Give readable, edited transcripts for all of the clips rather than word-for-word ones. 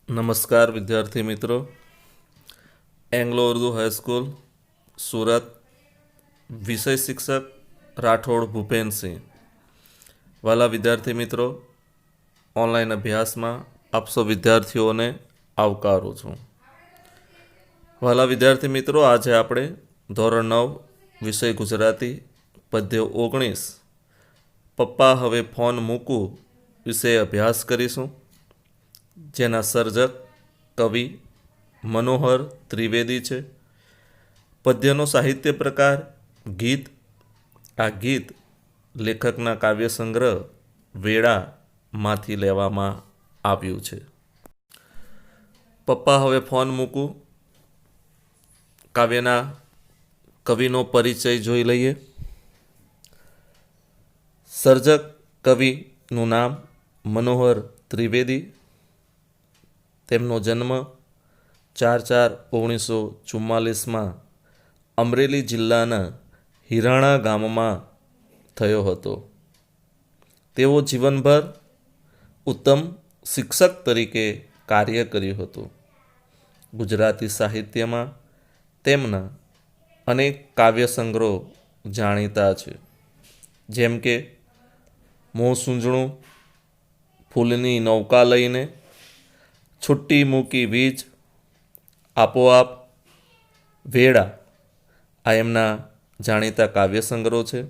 नमस्कार विद्यार्थी मित्रों। एंग्लो उर्दू हाई स्कूल सूरत, विषय शिक्षक राठौड़ भूपेन सिंह। वाला विद्यार्थी मित्रों, ऑनलाइन अभ्यास में आप सौ विद्यार्थियों ने आवकारू छूँ। वाला विद्यार्थी मित्रों, आज आपणे धोरण 9 विषय गुजराती पद्य 19 पप्पा हवे फोन मूकू विषय अभ्यास करीशुं, जेना सर्जक कवि मनोहर त्रिवेदी है। पद्यनो साहित्य प्रकार गीत। आ गीत लेखकना काव्य संग्रह वेड़ा मांथी लेवामां आव्युं छे। पप्पा हवे फोन मूकू काव्यना कविनो परिचय जोई लईए। सर्जक कविનું नाम मनोहर त्रिवेदी। તેમનો જન્મ 4/4/1944 માં અમરેલી જિલ્લાના હિરાણા ગામમાં થયો હતો. તેઓ જીવનભર ઉત્તમ શિક્ષક તરીકે કાર્ય કર્યું હતું. ગુજરાતી સાહિત્યમાં તેમના અનેક કાવ્ય સંગ્રહો જાણીતા છે, જેમ કે મોં સૂંજણું, ફૂલની નૌકા લઈને, છુટ્ટી મૂકી વીજ, આપોઆપ, વેડા આ એમના જાણીતા કાવ્ય સંગ્રહો છે.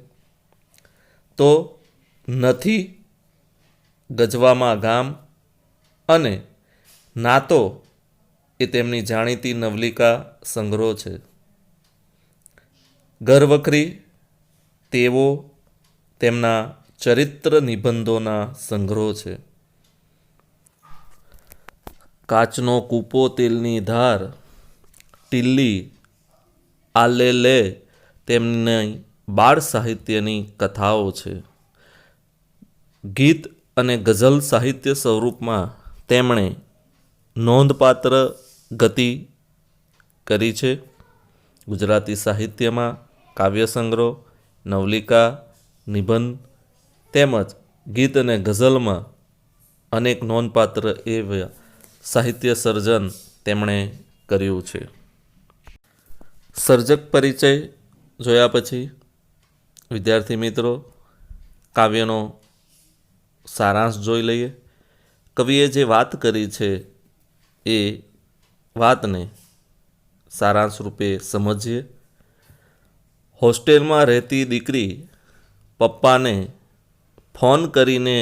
તો નથી, ગજવામાં ગામ અને નાતો એ તેમની જાણીતી નવલિકા સંગ્રહો છે. ઘરવખરી તેઓ તેમના ચરિત્ર નિબંધોના સંગ્રહો છે. કાચનો કૂપો તેલની ધાર, ટીલ્લી, આલે લે તેમની બાળ સાહિત્યની કથાઓ છે. ગીત અને ગઝલ સાહિત્ય સ્વરૂપમાં તેમણે નોંધપાત્ર ગતિ કરી છે. ગુજરાતી સાહિત્યમાં કાવ્ય સંગ્રહ, નવલિકા, નિબંધ તેમજ ગીત અને ગઝલમાં અનેક નોંધપાત્ર એવા સાહિત્ય સર્જન તેમણે કર્યું છે. સર્જક પરિચય જોયા પછી વિદ્યાર્થી મિત્રો કાવ્યનો સારાંશ જોઈ લઈએ. કવિએ જે વાત કરી છે એ વાતને સારાંશ રૂપે સમજીએ. હોસ્ટેલમાં રહેતી દીકરી પપ્પાને ફોન કરીને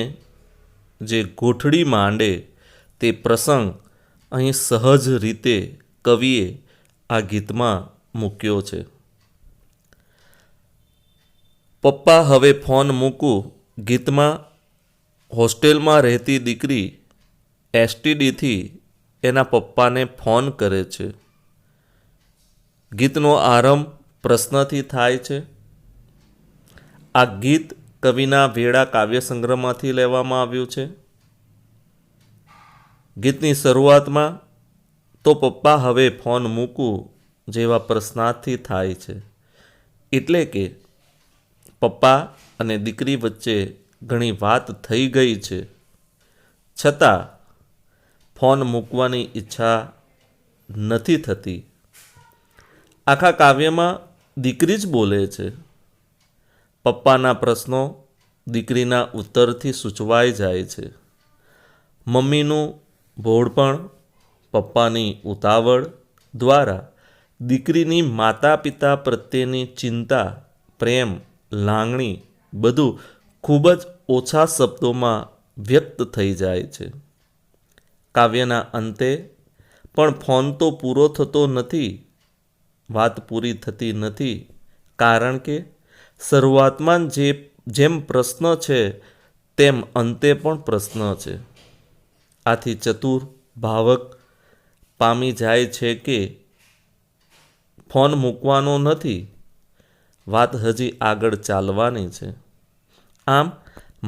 જે ગોઠડી માંડે તે પ્રસંગ અહીં સહજ રીતે કવિએ આ ગીતમાં મૂક્યો છે. પપ્પા હવે ફોન મૂકું ગીતમાં હોસ્ટેલમાં રહેતી દીકરી એસટીડીથી એના પપ્પાને ફોન કરે છે. ગીતનો આરંભ પ્રશ્નથી થાય છે. આ ગીત કવિના વેડા કાવ્ય સંગ્રહમાંથી લેવામાં આવ્યું છે. ગીતની શરૂઆતમાં તો પપ્પા હવે ફોન મૂકું જેવા પ્રશ્નાર્થથી થાય છે. એટલે કે પપ્પા અને દીકરી વચ્ચે ઘણી વાત થઈ ગઈ છે, છતાં ફોન મૂકવાની ઈચ્છા નથી થતી. આખા કાવ્યમાં દીકરી જ બોલે છે. પપ્પાના પ્રશ્નો દીકરીના ઉત્તરથી સૂચવાઈ જાય છે. મમ્મીનું ભોળપણ, પપ્પાની ઉતાવળ દ્વારા દીકરીની માતા પિતા પ્રત્યેની ચિંતા, પ્રેમ, લાગણી બધું ખૂબ જ ઓછા શબ્દોમાં વ્યક્ત થઈ જાય છે. કાવ્યના અંતે પણ ફોન તો પૂરો થતો નથી, વાત પૂરી થતી નથી, કારણ કે શરૂઆતમાં જેમ પ્રશ્ન છે તેમ અંતે પણ પ્રશ્ન છે. આથી ચતુર ભાવક પામી જાય છે કે ફોન મૂકવાનો નથી, વાત હજી આગળ ચાલવાની છે. આમ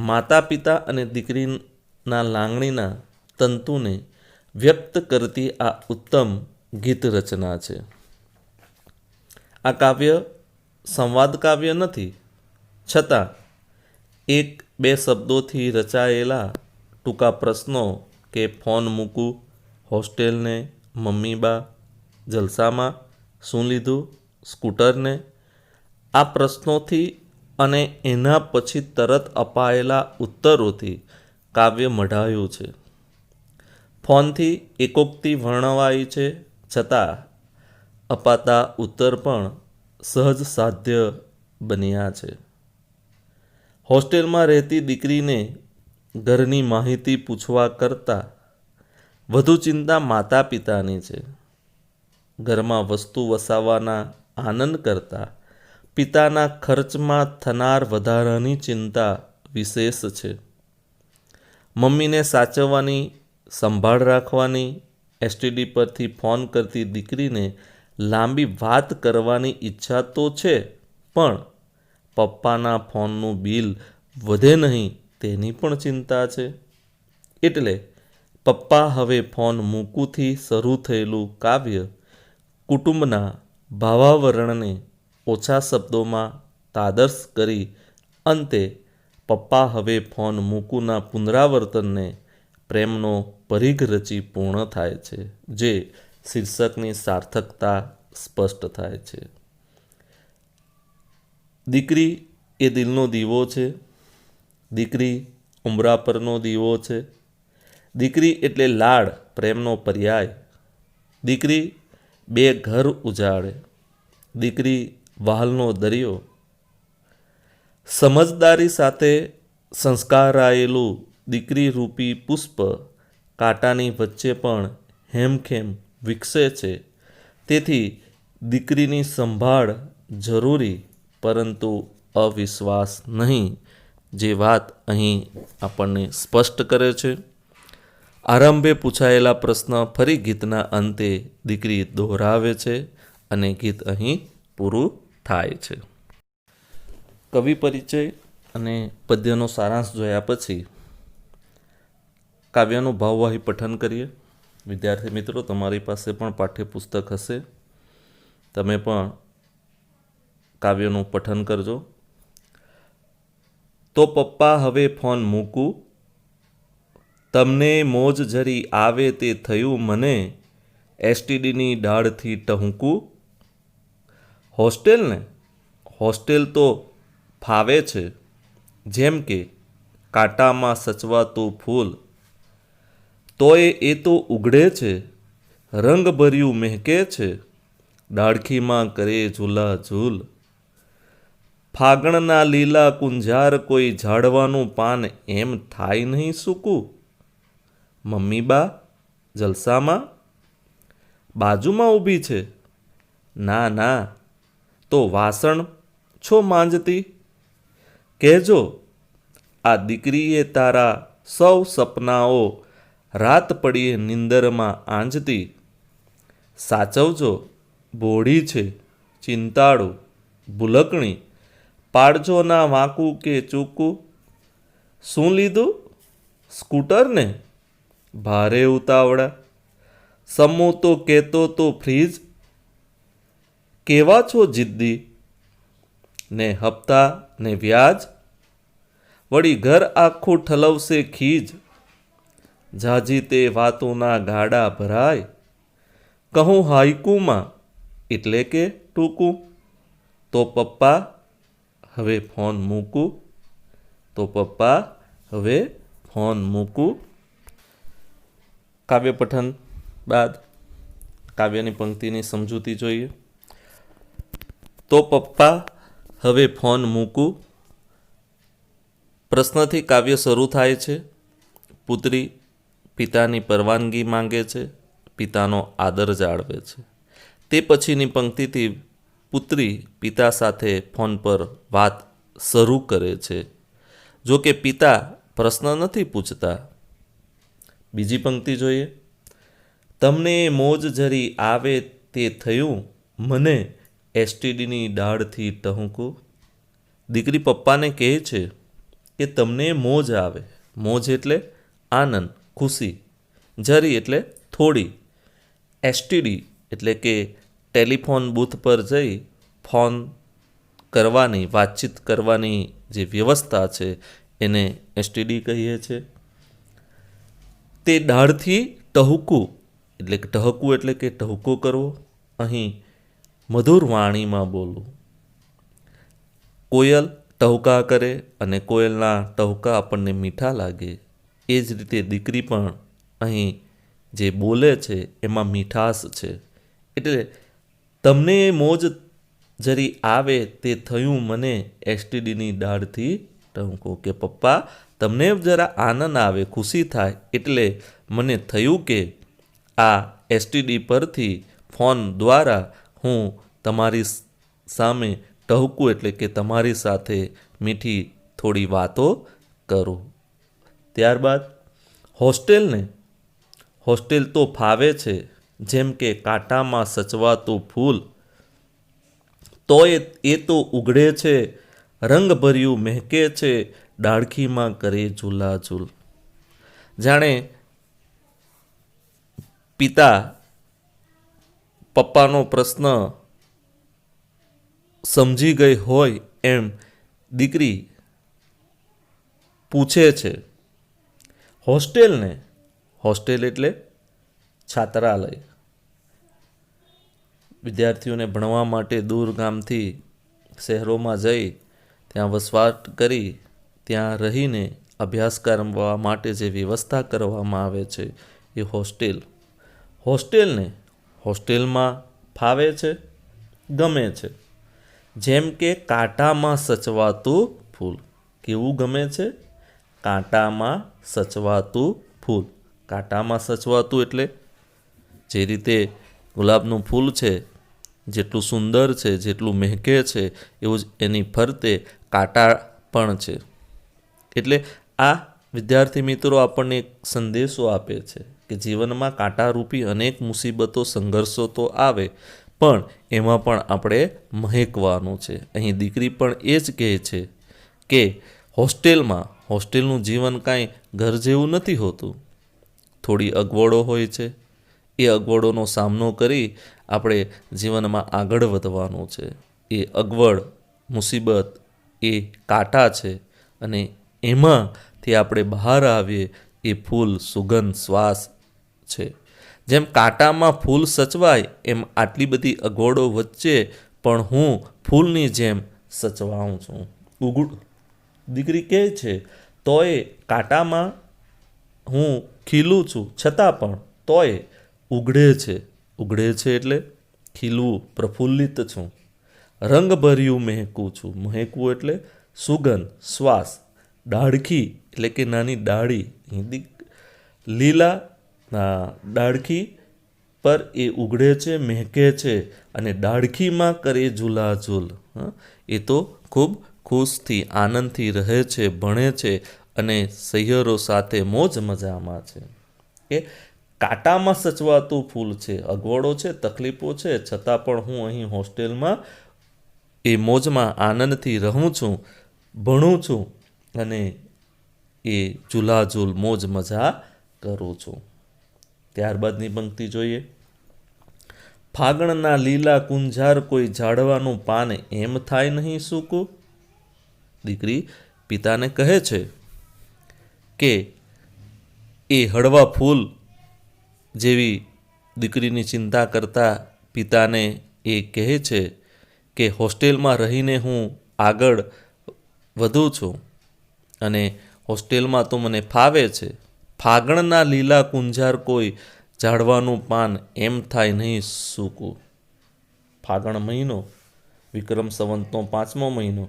માતા પિતા અને દીકરીના લાગણીના તંતુને વ્યક્ત કરતી આ ઉત્તમ ગીત રચના છે. આ કાવ્ય સંવાદ કાવ્ય નથી, છતાં એક બે શબ્દોથી રચાયેલા ટૂંકા પ્રશ્નો કે ફોન મૂકું, હોસ્ટેલને, મમ્મી બા, જલસામાં, શું લીધું, સ્કૂટરને? આ પ્રશ્નોથી અને એના પછી તરત અપાયેલા ઉત્તરોથી કાવ્ય મઢાયું છે. ફોનથી એકોક્તિ વર્ણવાઈ છે, છતાં અપાતા ઉત્તર પણ સહજ સાધ્ય બન્યા છે. હોસ્ટેલમાં રહેતી દીકરીને ઘરની માહિતી પૂછવા કરતાં વધુ ચિંતા માતા પિતાની છે. ઘરમાં વસ્તુ વસાવવાના આનંદ કરતાં પિતાના ખર્ચમાં થનાર વધારાની ચિંતા વિશેષ છે. મમ્મીને સાચવવાની, સંભાળ રાખવાની, એસટીડી પરથી ફોન કરતી દીકરીને લાંબી વાત કરવાની ઈચ્છા તો છે, પણ પપ્પાના ફોનનું બિલ વધે નહીં તેની પણ ચિંતા છે. એટલે પપ્પા હવે ફોન મૂકુંથી શરૂ થયેલું કાવ્ય કુટુંબના ભાવાવરણને ઓછા શબ્દોમાં તાદર્શ કરી અંતે પપ્પા હવે ફોન મૂકુંના પુનરાવર્તનને પ્રેમનો પરિઘ રચી પૂર્ણ થાય છે, જે શીર્ષકની સાર્થકતા સ્પષ્ટ થાય છે. દીકરી એ દિલનો દીવો છે. દીકરી ઉંબરા પરનો દીવો છે. દીકરી એટલે લાડ, પ્રેમનો પર્યાય. દીકરી બે ઘર ઉજાડે. દીકરી વહાલનો દરિયો. સમજદારી સાથે સંસ્કારાયેલું દીકરી રૂપી પુષ્પ કાંટાની વચ્ચે પણ હેમખેમ વિકસે છે. તેથી દીકરીની સંભાળ જરૂરી, પરંતુ અવિશ્વાસ નહીં, જે વાત અહીં આપણને સ્પષ્ટ કરે છે. આરંભે પૂછાયેલા પ્રશ્ન ફરી ગીતના અંતે દીકરી દોહરાવે છે અને ગીત અહીં પૂરું થાય છે. કવિ પરિચય અને પદ્યનો સારાંશ જોયા પછી કાવ્યનું ભાવવાહી પઠન કરીએ. વિદ્યાર્થી મિત્રો, તમારી પાસે પણ પાઠ્યપુસ્તક હશે. તમે પણ કાવ્યનું પઠન કરજો. તો પપ્પા હવે ફોન મૂકું, તમને મોજ જરી આવે તે થયું મને, એસટીડીની ડાળથી ટહુકું. હોસ્ટેલને? હોસ્ટેલ તો ફાવે છે, જેમ કે કાંટામાં સચવાતું ફૂલ. તોય એ તો ઉઘડે છે, રંગભર્યું મહેકે છે, ડાળખીમાં કરે ઝૂલા ઝૂલ. ફાગણના લીલા કુંજાર કોઈ ઝાડવાનું પાન એમ થાય નહીં સૂકું. મમ્મી બા જલસામાં? બાજુમાં ઊભી છે. ના ના, તો વાસણ છો માંજતી? કહેજો આ દીકરીએ તારા સૌ સપનાઓ રાત પડીએ નિંદરમાં આંજતી. સાચવજો, ભોળી છે, ચિંતાળું, ભૂલકણી, પાડજો ના વાંકું કે ચૂકું. શું લીધું, સ્કૂટરને? ભારે ઉતાવળા. સમૂહ તો કહેતો તો ફ્રીજ. કેવા છો જિદ્દી, ને હપ્તા ને વ્યાજ, વળી ઘર આખું ઠલવશે ખીજ. ઝાઝી તે વાતોના ગાડા ભરાય, કહું હાઈકુમાં એટલે કે ટૂંકું. તો પપ્પા હવે ફોન મૂકું. તો પપ્પા હવે ફોન મૂકું. કાવ્ય પઠન બાદ કાવ્યની પંક્તિની સમજૂતી જોઈએ. તો પપ્પા હવે ફોન મૂકું. પ્રશ્નથી કાવ્ય શરૂ થાય છે. પુત્રી પિતાની પરવાનગી માંગે છે, પિતાનો આદર જાળવે છે. તે પછીની પંક્તિથી પુત્રી પિતા સાથે ફોન પર વાત શરૂ કરે છે. જો કે પિતા પ્રશ્ન નથી પૂછતા. બીજી પંક્તિ જોઈએ. તમને મોજ જરી આવે તે થયું મને, એસટીડીની ડાળથી ટહુકું. દીકરી પપ્પાને કહે છે કે તમને મોજ આવે. મોજ એટલે આનંદ, ખુશી. જરી એટલે થોડી. એસટીડી એટલે કે ટેલિફોન બૂથ પર જઈ ફોન કરવાની, વાતચીત કરવાની જે વ્યવસ્થા છે એને એસટીડી કહીએ છીએ. તે ડાળથી ટહુકું એટલે કે ટહકવું એટલે કે ટહુકો કરવો. અહીં મધુર વાણીમાં બોલવું. કોયલ ટહુકા કરે અને કોયલના ટહુકા આપણને મીઠા લાગે, એ જ રીતે દીકરી પણ અહીં જે બોલે છે એમાં મીઠાશ છે. એટલે તમને એ મોજ જરી આવે તે થયું મને એસટીડીની ડાળથી ટહુકો, કે પપ્પા તમને જરા આનંદ આવે, ખુશી થાય એટલે મને થયું કે આ એસટીડી પરથી ફોન દ્વારા હું તમારી સામે ટહુકું એટલે કે તમારી સાથે મીઠી થોડી વાતો કરું. ત્યારબાદ હોસ્ટેલ તો ફાવે છે જેમ કે કાંટામાં સચવાતું ફૂલ, તોય એ તો ઉઘડે છે, રંગભર્યું મહેકે છે, ડાળખીમાં કરે ઝૂલાઝૂલ. જાણે પિતા પપ્પાનો પ્રશ્ન સમજી ગઈ હોય એમ દીકરી પૂછે છે. હોસ્ટેલ એટલે છાત્રાલય. વિદ્યાર્થીઓને ભણવા માટે દૂર ગામથી શહેરોમાં જઈ ત્યાં વસવાટ કરી ત્યાં રહીને અભ્યાસ કરવા માટે જે વ્યવસ્થા કરવામાં આવે છે એ હોસ્ટેલ. હોસ્ટેલમાં ફાવે છે, ગમે છે, જેમ કે કાંટામાં સચવાતું ફૂલ. કેવું ગમે છે? કાંટામાં સચવાતું ફૂલ. કાંટામાં સચવાતું એટલે જે રીતે ગુલાબનું ફૂલ છે, જેટલું સુંદર છે, જેટલું મહેકે છે, એવું જ એની ફરતે કાંટા પણ છે. એટલે આ વિદ્યાર્થી મિત્રો આપણને એક સંદેશો આપે છે કે જીવનમાં કાંટારૂપી અનેક મુસીબતો, સંઘર્ષો તો આવે, પણ એમાં પણ આપણે મહેકવાનું છે. અહીં દીકરી પણ એ જ કહે છે કે હોસ્ટેલનું જીવન કાંઈ ઘર જેવું નથી હોતું. થોડી અગવડો હોય છે, એ અગવડોનો સામનો કરી આપણે જીવનમાં આગળ વધવાનું છે. એ અગવડ, મુસીબત એ કાંટા છે અને એમાંથી આપણે બહાર આવીએ એ ફૂલ, સુગંધ, શ્વાસ છે. જેમ કાંટામાં ફૂલ સચવાય એમ આટલી બધી અગવડો વચ્ચે પણ હું ફૂલની જેમ સચવાઉં છું. દીકરી કહે છે તોય કાંટામાં હું ખીલું છું, છતાં પણ તોય ઉઘડે છે એટલે ખીલવું, પ્રફુલ્લિત છું. રંગભર્યું મહેકું છું. મહેકવું એટલે સુગંધ, શ્વાસ. ડાળખી એટલે કે નાની ડાળી. લીલા ડાળખી પર એ ઉઘડે છે, મહેકે છે અને ડાળખીમાં કરે ઝૂલાઝૂલ. એ તો ખૂબ ખુશથી, આનંદથી રહે છે, ભણે છે અને સહિયરો સાથે મોજ મજામાં છે. એ કાંટામાં સચવાતું ફૂલ છે. અગવડો છે, તકલીફો છે, છતાં પણ હું અહીં હોસ્ટેલમાં એ મોજમાં આનંદથી રહું છું, ભણું છું અને એ ઝૂલાઝૂલ મોજ મજા કરું છું. ત્યારબાદની પંક્તિ જોઈએ. ફાગણના લીલા કુંજાર કોઈ ઝાડવાનું પાન એમ થાય નહીં સૂકું. દીકરી પિતાને કહે છે કે એ હળવા ફૂલ જેવી દીકરીની ચિંતા કરતા પિતાને એ કહે છે કે હોસ્ટેલમાં રહીને હું આગળ વધું છું અને હોસ્ટેલમાં તો મને ફાવે છે. ફાગણના લીલા કુંજાર કોઈ ઝાડવાનું પાન એમ થાય નહીં સૂકું. ફાગણ મહિનો, વિક્રમ સંવતનો 5મો મહિનો.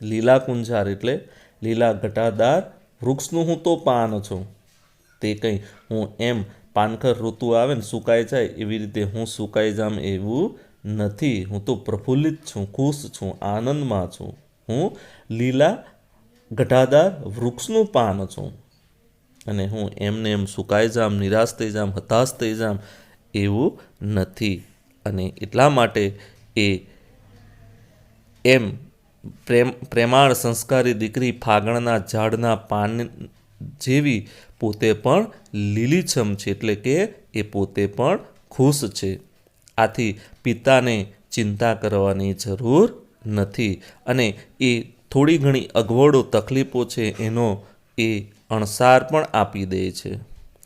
લીલા કુંજાર એટલે લીલા ઘટાદાર વૃક્ષનું હું તો પાન છું. તે કંઈ હું એમ પાનખર ઋતુ આવે ને સુકાઈ જાય એવી રીતે હું સુકાઈ જામ એવું નથી. હું તો પ્રફુલ્લિત છું, ખુશ છું, આનંદમાં છું. હું લીલા ઘટાદાર વૃક્ષનું પાન છું અને હું એમને એમ સુકાઈ જામ, નિરાશ થઈ જામ, હતાશ થઈ જામ એવું નથી. અને એટલા માટે એ એમ પ્રેમાળ સંસ્કારી દીકરી ફાગણના ઝાડના પાન જેવી પોતે પણ લીલીછમ છે, એટલે કે એ પોતે પણ ખુશ છે. આથી પિતાને ચિંતા કરવાની જરૂર નથી અને એ થોડી ઘણી અગવડો, તકલીફો છે એનો એ અણસાર પણ આપી દે છે.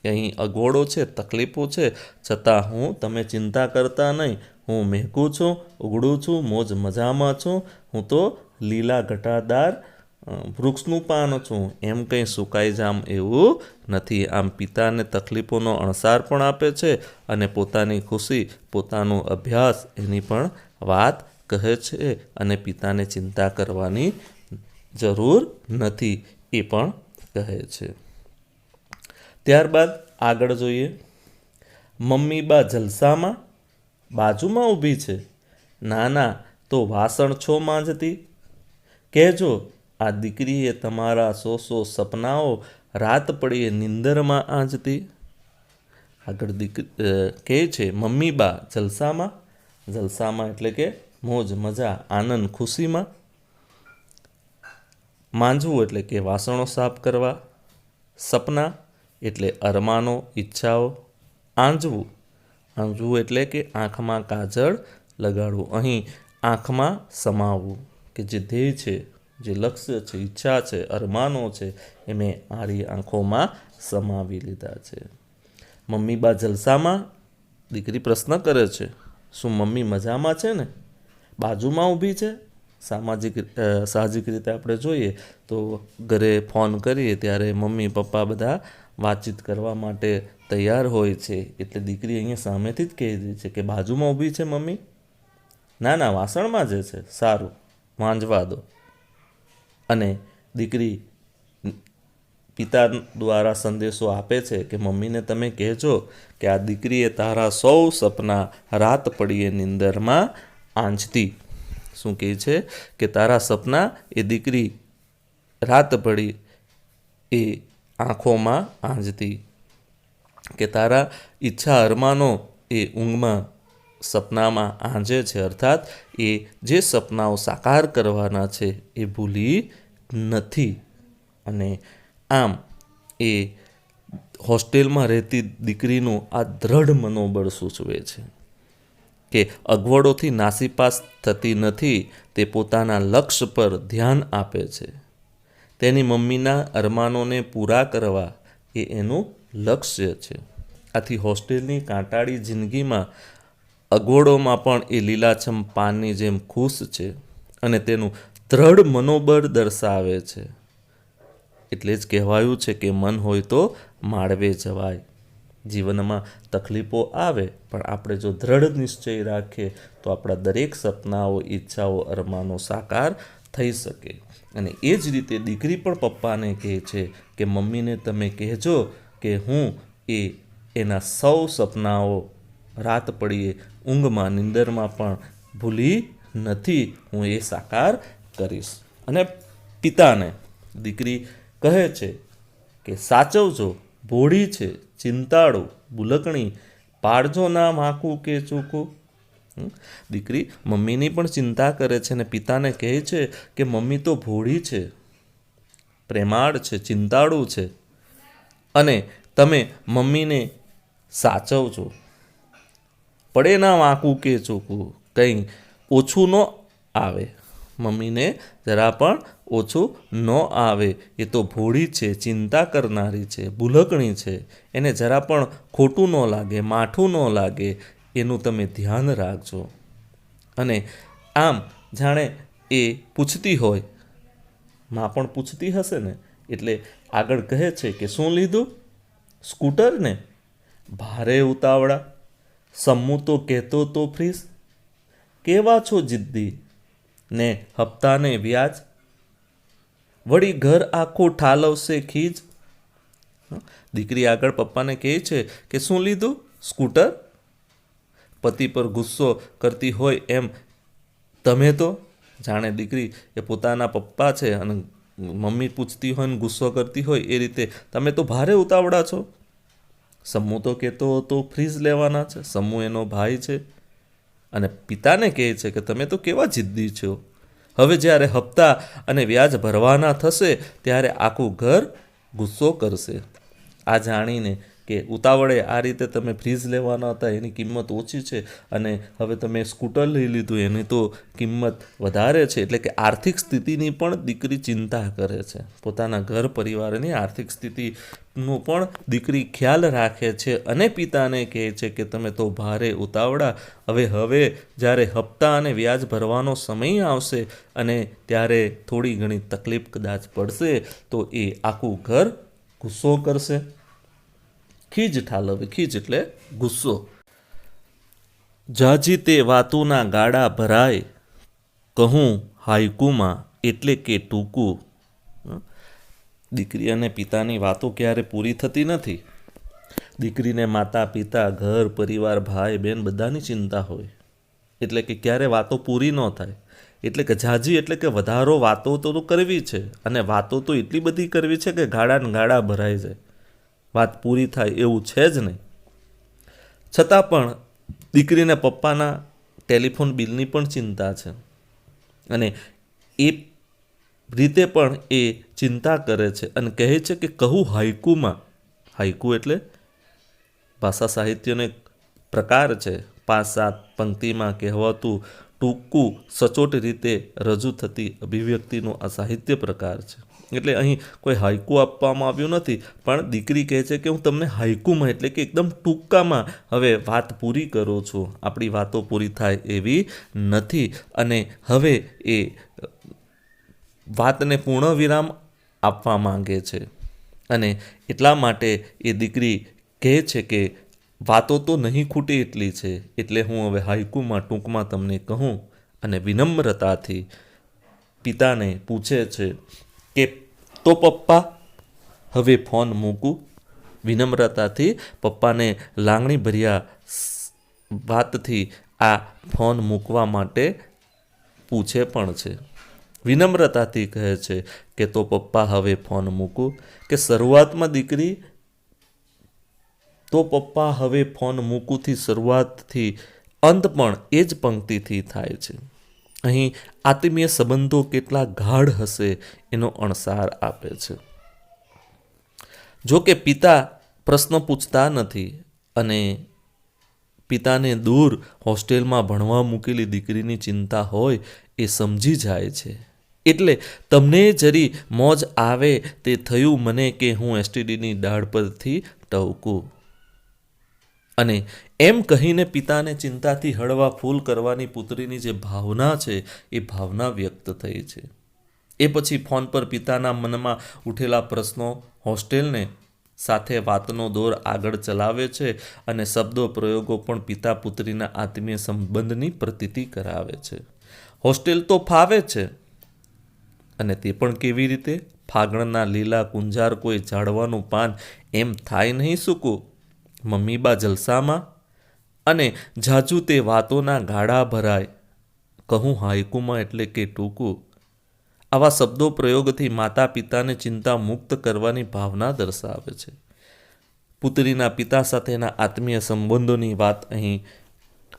કે અહીં અગવડો છે, તકલીફો છે, છતાં તમે ચિંતા કરતા નહીં, હું મહેકું છું, ઉગડું છું, મોજ મજામાં છું, હું તો લીલા ઘટાદાર વૃક્ષનું પાન છું, એમ કંઈ સુકાઈ જામ એવું નથી. આમ પિતાને તકલીફોનો અણસાર પણ આપે છે અને પોતાની ખુશી, પોતાનો અભ્યાસ એની પણ વાત કહે છે અને પિતાને ચિંતા કરવાની જરૂર નથી એ પણ કહે છે. ત્યારબાદ આગળ જોઈએ. મમ્મી બા જલસામાં બાજુમાં ઊભી છે, નાના તો વાસણ છો માંજતી, કહેજો આ દીકરીએ તમારા સો સપનાઓ રાત પડીએ નિંદરમાં આંજતી. આગળ કહે છે મમ્મી બા જલસામાં, જલસામાં એટલે કે મોજ મજા આનંદ ખુશીમાં, માંજવું એટલે કે વાસણો સાફ કરવા, સપના એટલે અરમાનો ઈચ્છાઓ, આંજવું એટલે કે આંખમાં કાજળ લગાડવું, અહીં આંખમાં સમાવવું કે જે ધ્યેય છે, જે લક્ષ્ય છે, ઈચ્છા છે, અરમાનો છે એ મેં આરી આંખોમાં સમાવી લીધા છે. મમ્મી બા જલસામાં, દીકરી પ્રશ્ન કરે છે શું મમ્મી મજામાં છે ને, બાજુમાં ઊભી છે. સાહજિક રીતે આપણે જોઈએ તો ઘરે ફોન કરીએ ત્યારે મમ્મી પપ્પા બધા વાતચીત કરવા માટે તૈયાર હોય છે, એટલે દીકરી અહીંયા સામેથી જ કહી દે છે કે બાજુમાં ઊભી છે મમ્મી, ના વાસણમાં જે છે, સારું માંજવા દો. અને દીકરી પિતા દ્વારા સંદેશો આપે છે કે મમ્મીને તમે કહેજો કે આ દીકરીએ તારા સૌ સપના રાત પડીએ નિંદરમાં આંજતી. શું કહે છે કે તારા સપના એ દીકરી રાત પડી એ આંખોમાં આંજતી, કે તારા ઈચ્છા અરમાનો એ ઊંઘમાં સપનામાં આંજે છે, અર્થાત એ જે સપનાઓ સાકાર કરવાના છે એ ભૂલી નથી. અને આમ એ હોસ્ટેલમાં રહેતી દીકરીનું આ દ્રઢ મનોબળ સૂચવે છે કે અગવડોથી નાસીપાસ થતી નથી, તે પોતાના લક્ષ્ય પર ધ્યાન આપે છે. તેની મમ્મીના અરમાનોને પૂરા કરવા એ એનું લક્ષ્ય છે. આથી હોસ્ટેલની કાંટાળી જિંદગીમાં અગવડોમાં પણ એ લીલાછમ પાનની જેમ ખુશ છે અને તેનું દ્રઢ મનોબળ દર્શાવે છે. એટલે જ કહેવાયું છે કે મન હોય તો માળવે જવાય. જીવનમાં તકલીફો આવે પણ આપણે જો દ્રઢ નિશ્ચય રાખીએ તો આપણા દરેક સપનાઓ, ઈચ્છાઓ, અરમાનો સાકાર થઈ શકે. અને એ જ રીતે દીકરી પણ પપ્પાને કહે છે કે મમ્મીને તમે કહેજો કે હું એના સૌ સપનાઓ રાત પડીએ ઊંઘમાં નિંદરમાં પણ ભૂલી નથી, હું એ સાકાર કરીશ. અને પિતાને દીકરી કહે છે કે સાચવજો, ભોળી છે, ચિંતાળુ, ભૂલકણી, પાડજો ના માકું કે ચૂકું. દીકરી મમ્મીની પણ ચિંતા કરે છે અને પિતાને કહે છે કે મમ્મી તો ભોળી છે, પ્રેમાળ છે, ચિંતાળુ છે અને તમે મમ્મીને સાચવજો. પડે ના વાંકું કે ચૂકું, કંઈ ઓછું ન આવે, મમ્મીને જરા પણ ઓછું ન આવે. એ તો ભોળી છે, ચિંતા કરનારી છે, ભૂલકણી છે, એને જરા પણ ખોટું ન લાગે, માઠું ન લાગે, એનું તમે ધ્યાન રાખજો. અને આમ જાણે એ પૂછતી હોય, માં પણ પૂછતી હશે ને, એટલે આગળ કહે છે કે શું લીધું, સ્કૂટર ને, ભારે ઉતાવળા, સમ્મુ તો કહેતો તો ફ્રીસ, કેવા છો જિદ્દી ને હપ્તાને વ્યાજ, વળી ઘર આખું ઠાલવશે ખીજ. દીકરી આગળ પપ્પાને કહે છે કે શું લીધું, સ્કૂટર. પતિ પર ગુસ્સો કરતી હોય એમ તમે તો, જાણે દીકરી એ પોતાના પપ્પા છે અને મમ્મી પૂછતી હોય ને ગુસ્સો કરતી હોય એ રીતે તમે તો ભારે ઉતાવળા છો. સમ્મુ તો કહેતો તો ફ્રીજ લેવાના છે, સમ્મુ એનો ભાઈ છે. અને પિતાને કહે છે કે તમે તો કેવા જિદ્દી છો, હવે જ્યારે હપ્તા અને વ્યાજ ભરવાના થશે ત્યારે આખું ઘર ગુસ્સો કરશે. આ જાણીને કે ઉતાવળે આ રીતે તમે ફ્રીજ લેવાના હતા એની કિંમત ઓછી છે અને હવે તમે સ્કૂટર લઈ લીધું એની તો કિંમત વધારે છે. એટલે કે આર્થિક સ્થિતિની પણ દીકરી ચિંતા કરે છે. પોતાના ઘર પરિવારની આર્થિક સ્થિતિનો પણ દીકરી ખ્યાલ રાખે છે અને પિતાને કહે છે કે તમે તો ભારે ઉતાવળા, હવે જ્યારે હપ્તા અને વ્યાજ ભરવાનો સમય આવશે અને ત્યારે થોડી ઘણી તકલીફ કદાચ પડશે તો એ આખું ઘર ગુસ્સો કરશે. ખીજ ઠાલવે, ખીજ એટલે ગુસ્સો. જાજી તે વાતોના ગાડા ભરાય, કહું હાઈકુમાં એટલે કે ટૂંકું. દીકરી અને પિતાની વાતો ક્યારે પૂરી થતી નથી. દીકરીને માતા પિતા, ઘર પરિવાર, ભાઈ બહેન બધાની ચિંતા હોય. એટલે કે ક્યારે વાતો પૂરી ન થાય. એટલે કે ઝાઝી એટલે કે વધારો વાતો તો કરવી છે અને વાતો તો એટલી બધી કરવી છે કે ગાડા ને ગાડા ભરાઈ જાય, વાત પૂરી થાય એવું છે જ નહીં. છતાં પણ દીકરીને પપ્પાના ટેલિફોન બિલની પણ ચિંતા છે અને એ રીતે પણ એ ચિંતા કરે છે અને કહે છે કે કહું હાઈકુમાં. હાઈકુ એટલે ભાષા સાહિત્યનો એક પ્રકાર છે. 5-7 પંક્તિમાં કહેવાતું ટૂંકું સચોટ રીતે રજૂ થતી અભિવ્યક્તિનો આ સાહિત્ય પ્રકાર છે. એટલે અહીં કોઈ હાઈકુ આપવામાં આવ્યું નથી, પણ દીકરી કહે છે કે હું તમને હાઈકુમાં એટલે કે એકદમ ટૂંકામાં હવે વાત પૂરી કરું છું, આપણી વાતો પૂરી થાય એવી નથી. અને હવે એ વાતને પૂર્ણ વિરામ આપવા માંગે છે અને એટલા માટે એ દીકરી કહે છે કે વાતો તો નહીં ખૂટે એટલી છે, એટલે હું હવે હાઈકુમાં ટૂંકમાં તમને કહું. અને વિનમ્રતાથી પિતાને પૂછે છે કે તો પપ્પા હવે ફોન મૂકું. વિનમ્રતાથી પપ્પાને લાગણીભર્યા વાતથી આ ફોન મૂકવા માટે પૂછે પણ છે. વિનમ્રતાથી કહે છે કે તો પપ્પા હવે ફોન મૂકું. કે શરૂઆતમાં દીકરી તો પપ્પા હવે ફોન મૂકુંથી શરૂઆતથી અંત પણ એ જ પંક્તિથી થાય છે. અહીં આત્મીય સંબંધો કેટલા ગાઢ હશે એનો અણસાર આપે છે. જો કે પિતા પ્રશ્ન પૂછતા નથી અને પિતાને દૂર હોસ્ટેલમાં ભણવા મૂકેલી દીકરીની ચિંતા હોય એ સમજી જાય છે. એટલે તમને જરી મોજ આવે તે થયું મને કે હું એસટીડીની ડાળ પરથી ટવકું. અને એમ કહીને પિતાને ચિંતાથી હળવા ફૂલ કરવાની પુત્રીની જે ભાવના છે એ ભાવના વ્યક્ત થઈ છે. એ પછી ફોન પર પિતાના મનમાં ઉઠેલા પ્રશ્નો હોસ્ટેલને સાથે વાતનો દોર આગળ ચલાવે છે અને શબ્દો પ્રયોગો પણ પિતા પુત્રીના આત્મીય સંબંધની પ્રતીતિ કરાવે છે. હોસ્ટેલ તો ફાવે છે અને તે પણ કેવી રીતે? ફાગણના લીલા કુંજાર કોઈ ઝાડવાનું પાન એમ થાય નહીં સૂકું. મમ્મી બા જલસામાં અને ઝાઝુ તે વાતોના ગાડા ભરાય, કહું હાઈકુમાં એટલે કે ટૂંકું. આવા શબ્દો પ્રયોગથી માતા પિતાને ચિંતા મુક્ત કરવાની ભાવના દર્શાવે છે. પુત્રીના પિતા સાથેના આત્મીય સંબંધોની વાત અહીં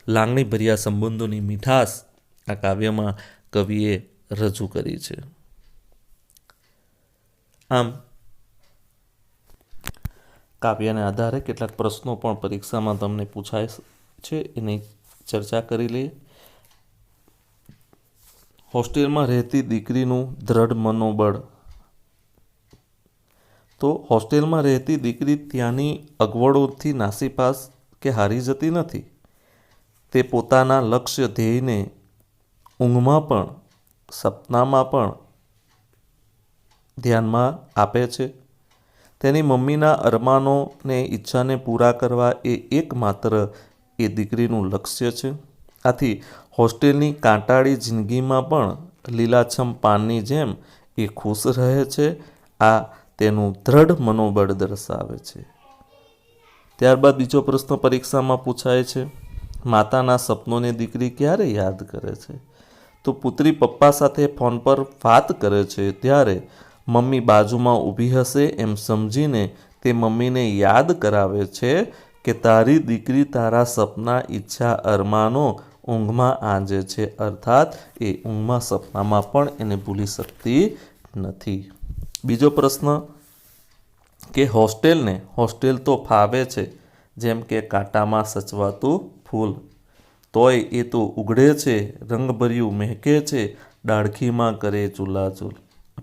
લાગણીભર્યા સંબંધોની મીઠાશ આ કાવ્યમાં કવિએ રજૂ કરી છે. આમ કાવ્યના આધારે કેટલાક પ્રશ્નો પણ પરીક્ષામાં તમને પૂછાય છે, એની ચર્ચા કરી લઈએ. હોસ્ટેલમાં રહેતી દીકરીનું દ્રઢ મનોબળ. તો હોસ્ટેલમાં રહેતી દીકરી ત્યાંની અગવડોથી નાસીપાસ કે હારી જતી નથી. તે પોતાના લક્ષ્ય ધ્યેયને ઊંઘમાં પણ સપનામાં પણ ધ્યાનમાં આપે છે. તેની મમ્મીના અરમાનોને ઈચ્છાને પૂરા કરવા એ એકમાત્ર એ દીકરીનું લક્ષ્ય છે. આથી હોસ્ટેલની કાંટાળી જિંદગીમાં પણ લીલાછમ પાનની જેમ એ ખુશ રહે છે. આ તેનું દ્રઢ મનોબળ દર્શાવે છે. ત્યારબાદ બીજો પ્રશ્ન પરીક્ષામાં પૂછાય છે, માતાના સપનોને દીકરી ક્યારે યાદ કરે છે? તો પુત્રી પપ્પા સાથે ફોન પર વાત કરે છે ત્યારે મમ્મી બાજુમાં ઊભી હશે એમ સમજીને તે મમ્મીને યાદ કરાવે છે કે તારી દીકરી તારા સપના, ઈચ્છા, અરમાનો ઊંઘમાં આંજે છે. અર્થાત એ ઊંઘમાં સપનામાં પણ એને ભૂલી શકતી નથી. બીજો પ્રશ્ન, કે હોસ્ટેલ તો ફાવે છે, જેમ કે કાંટામાં સચવાતું ફૂલ. તોય એ તો ઉઘડે છે, રંગભર્યું મહેકે છે, ડાળખીમાં કરે ચૂલાચૂલ.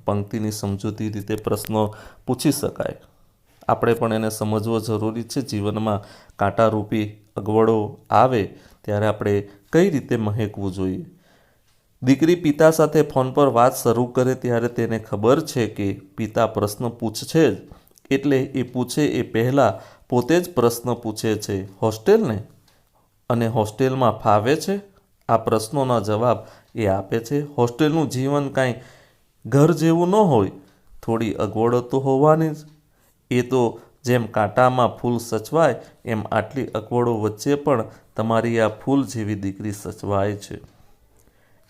પંક્તિની સમજૂતી રીતે પ્રશ્નો પૂછી શકાય. આપણે પણ એને સમજવો જરૂરી છે. જીવનમાં કાંટારૂપી અગવડો આવે ત્યારે આપણે કઈ રીતે મહેકવું જોઈએ. દીકરી પિતા સાથે ફોન પર વાત શરૂ કરે ત્યારે તેને ખબર છે કે પિતા પ્રશ્ન પૂછશે જ, એટલે એ પૂછે એ પહેલાં પોતે જ પ્રશ્ન પૂછે છે, હોસ્ટેલને? અને હોસ્ટેલમાં ફાવે છે? આ પ્રશ્નોના જવાબ એ આપે છે. હોસ્ટેલનું જીવન કાંઈ ઘર જેવું ન હોય, થોડી અગવડો તો હોવાની જ. એ તો જેમ કાંટામાં ફૂલ સચવાય એમ આટલી અગવડો વચ્ચે પણ તમારી આ ફૂલ જેવી દીકરી સચવાય છે.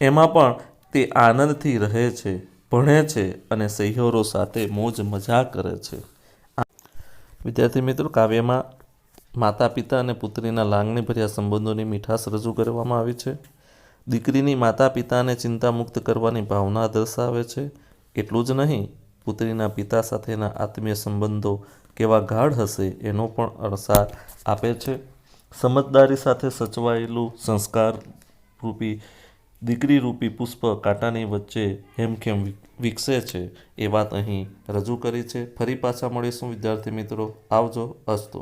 એમાં પણ તે આનંદથી રહે છે, ભણે છે અને સહિયોરો સાથે મોજ મજા કરે છે. વિદ્યાર્થી મિત્રો, કાવ્યમાં માતા પિતા અને પુત્રીના લાગણીભર્યા સંબંધોની મીઠાશ રજૂ કરવામાં આવી છે. દીકરીની માતા પિતાને ચિંતામુક્ત કરવાની ભાવના દર્શાવે છે. એટલું જ નહીં, પુત્રીના પિતા સાથેના આત્મીય સંબંધો કેવા ગાઢ હશે એનો પણ અણસાર આપે છે. સમજદારી સાથે સચવાયેલું સંસ્કારરૂપી દીકરીરૂપી પુષ્પ કાંટાની વચ્ચે હેમખેમ વિકસે છે એ વાત અહીં રજૂ કરી છે. ફરી પાછા મળીશું વિદ્યાર્થી મિત્રો. આવજો. અસ્તુ.